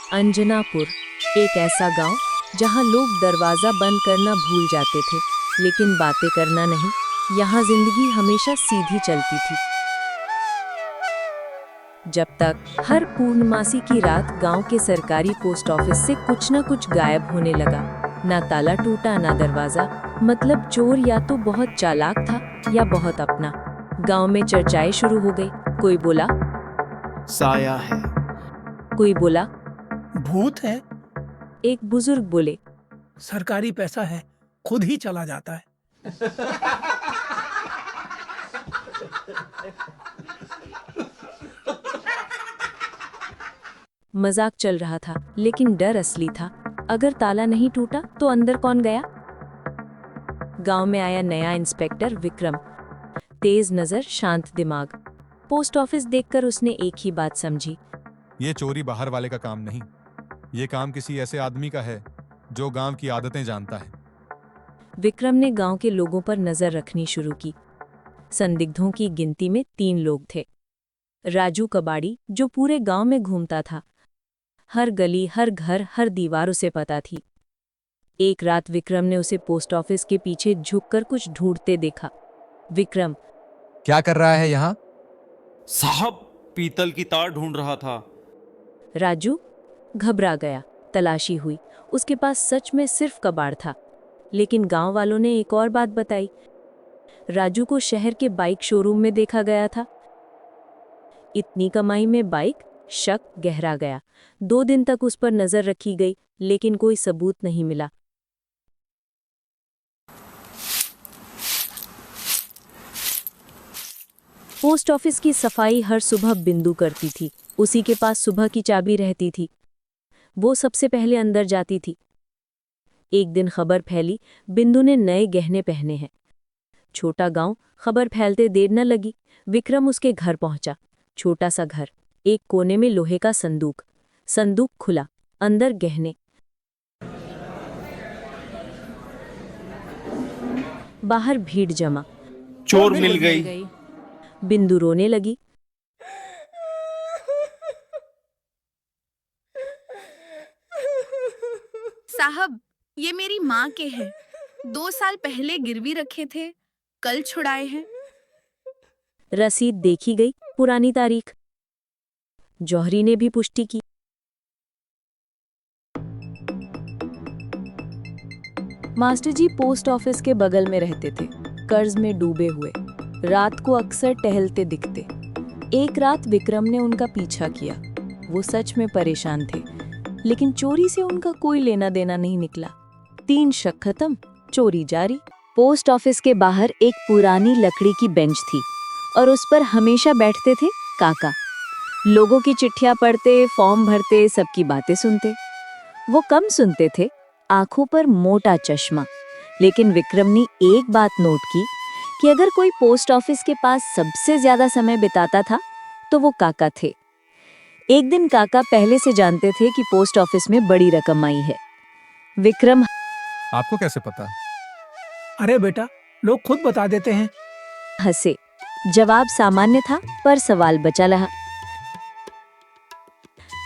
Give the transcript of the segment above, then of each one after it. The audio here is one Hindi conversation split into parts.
अंजनापुर, एक ऐसा गांव जहां लोग दरवाजा बंद करना भूल जाते थे, लेकिन बातें करना नहीं। यहाँ जिंदगी हमेशा सीधी चलती थी। जब तक हर पूर्णमासी की रात गांव के सरकारी पोस्ट ऑफिस से कुछ न कुछ गायब होने लगा। ना ताला टूटा, ना दरवाजा। मतलब चोर या तो बहुत चालाक था या बहुत अपना। गांव में चर्चाएं शुरू हो गई। कोई बोला साया है, कोई बोला भूत है, एक बुजुर्ग बोले सरकारी पैसा है, खुद ही चला जाता है। मजाक चल रहा था, लेकिन डर असली था। अगर ताला नहीं टूटा तो अंदर कौन गया? गांव में आया नया इंस्पेक्टर विक्रम। तेज नजर, शांत दिमाग। पोस्ट ऑफिस देखकर उसने एक ही बात समझी। ये चोरी बाहर वाले का काम नहीं, ये काम किसी ऐसे आदमी का है जो गांव की आदतें जानता है। विक्रम ने गांव के लोगों पर नजर रखनी शुरू की। संदिग्धों की गिनती में 3 लोग थे। राजू कबाड़ी, जो पूरे गांव में घूमता था। हर गली, हर घर, हर दीवार उसे पता थी। एक रात विक्रम ने उसे पोस्ट ऑफिस के पीछे झुककर कुछ ढूंढते देखा। विक्रम, क्या कर रहा है यहाँ? साहब पीतल की तार ढूंढ रहा था। राजू घबरा गया। तलाशी हुई। उसके पास सच में सिर्फ कबाड़ था। लेकिन गांव वालों ने एक और बात बताई। राजू को शहर के बाइक शोरूम में देखा गया था। इतनी कमाई में बाइक? शक गहरा गया। 2 दिन तक उस पर नजर रखी गई, लेकिन कोई सबूत नहीं मिला। पोस्ट ऑफिस की सफाई हर सुबह बिंदु करती थी। उसी के पास सुबह की चाबी रहती थी। वो सबसे पहले अंदर जाती थी। एक दिन खबर फैली, बिंदु ने नए गहने पहने हैं। छोटा गांव, खबर फैलते देर न लगी। विक्रम उसके घर पहुंचा। छोटा सा घर, एक कोने में लोहे का संदूक। संदूक खुला, अंदर गहने। बाहर भीड़ जमा। चोर मिल गई। बिंदु रोने लगी। साहब, ये मेरी माँ के हैं। 2 साल पहले गिरवी रखे थे, कल छुड़ाए हैं। रसीद देखी गई, पुरानी तारीख। जौहरी ने भी पुष्टि की। मास्टर जी पोस्ट ऑफिस के बगल में रहते थे, कर्ज में डूबे हुए। रात को अक्सर टहलते दिखते। एक रात विक्रम ने उनका पीछा किया। वो सच में परेशान थे, लेकिन चोरी से उनका कोई लेना देना नहीं निकला। 3 शक खत्म, चोरी जारी। पोस्ट ऑफिस के बाहर एक पुरानी लकड़ी की बेंच थी और उस पर हमेशा बैठते थे काका। लोगों की चिट्ठियां पढ़ते, फॉर्म भरते, सबकी बातें सुनते। वो कम सुनते थे, आंखों पर मोटा चश्मा। लेकिन विक्रम ने एक बात नोट की कि अगर कोई पोस्ट ऑफिस के पास सबसे ज्यादा समय बिताता था तो वो काका थे। एक दिन काका पहले से जानते थे कि पोस्ट ऑफिस में बड़ी रकम आई है। विक्रम, आपको कैसे पता? अरे बेटा, लोग खुद बता देते हैं। हंसे। जवाब सामान्य था, पर सवाल बचा रहा।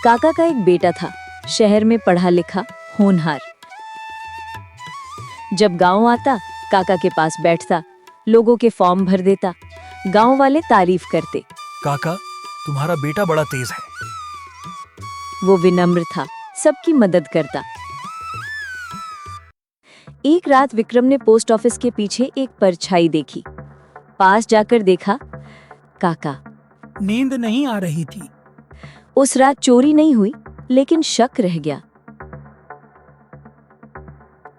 काका का एक बेटा था, शहर में पढ़ा लिखा, होनहार। जब गांव आता, काका के पास बैठता, लोगों के फॉर्म भर देता। गांव वाले तारीफ करते। काका, तुम्हारा बेटा बड़ा तेज है। वो विनम्र था, सबकी मदद करता। एक रात विक्रम ने पोस्ट ऑफिस के पीछे एक परछाई देखी। पास जाकर देखा, काका। नींद नहीं आ रही थी। उस रात चोरी नहीं हुई, लेकिन शक रह गया।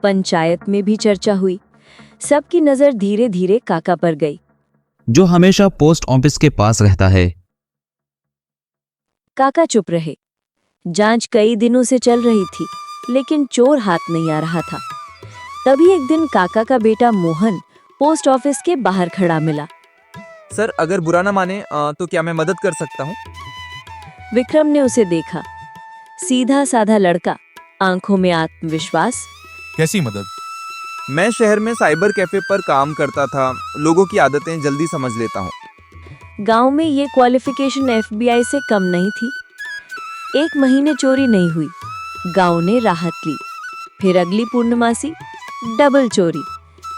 पंचायत में भी चर्चा हुई। सबकी नजर धीरे धीरे काका पर गई, जो हमेशा पोस्ट ऑफिस के पास रहता है। काका चुप रहे। जांच कई दिनों से चल रही थी, लेकिन चोर हाथ नहीं आ रहा था। तभी एक दिन काका का बेटा मोहन पोस्ट ऑफिस के बाहर खड़ा मिला। सर, अगर बुरा ना माने तो क्या मैं मदद कर सकता हूँ? विक्रम ने उसे देखा। सीधा साधा लड़का, आंखों में आत्मविश्वास। कैसी मदद? मैं शहर में साइबर कैफे पर काम करता था, लोगों की आदतें जल्दी समझ लेता हूँ। गांव में ये क्वालिफिकेशन FBI से कम नहीं थी। 1 महीने चोरी नहीं हुई, गांव ने राहत ली। फिर अगली पूर्णमासी डबल चोरी,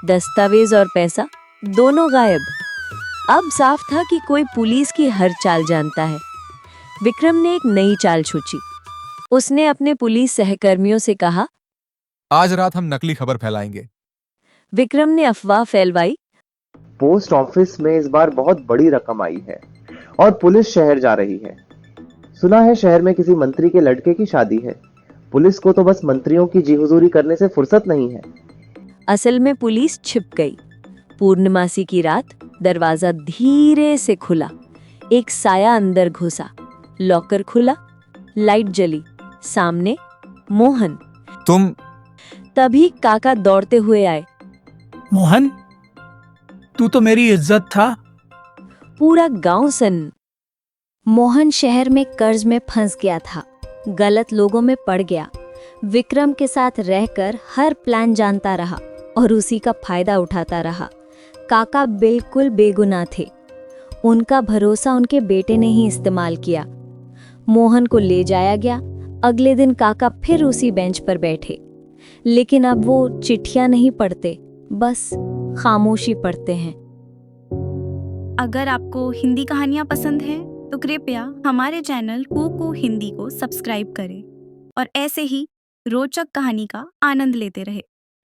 दस्तावेज और पैसा दोनों गायब। अब साफ था कि कोई पुलिस की हर चाल जानता है। विक्रम ने एक नई चाल सोची। उसने अपने पुलिस सहकर्मियों से कहा, आज रात हम नकली खबर फैलाएंगे। विक्रम ने अफवाह फैलवाई। पोस्ट ऑफिस में इस बार बहुत बड़ी रकम आई है और पुलिस शहर जा रही है। सुना है शहर में किसी मंत्री के लड़के की शादी है। पुलिस को तो बस मंत्रियों की जी हुजूरी करने से फुर्सत नहीं है। असल में पुलिस छिप गई। पूर्णमासी की रात दरवाजा धीरे से खुला, एक साया अंदर घुसा, लॉकर खुला, लाइट जली, सामने मोहन। तुम? तभी काका दौड़ते हुए आए। मोहन, तू तो मेरी इज्जत था। पूरा गांव सन्न। मोहन शहर में कर्ज में फंस गया था, गलत लोगों में पड़ गया। विक्रम के साथ रहकर हर प्लान जानता रहा और उसी का फायदा उठाता रहा। काका बिल्कुल बेगुनाह थे। उनका भरोसा उनके बेटे ने ही इस्तेमाल किया। मोहन को ले जाया गया। अगले दिन काका फिर उसी बेंच पर बैठे, लेकिन अब वो चिट्ठियां नहीं पढ़ते, बस खामोशी पढ़ते हैं। अगर आपको हिंदी कहानियाँ पसंद हैं तो कृपया हमारे चैनल कूकू हिंदी को सब्सक्राइब करें और ऐसे ही रोचक कहानी का आनंद लेते रहे।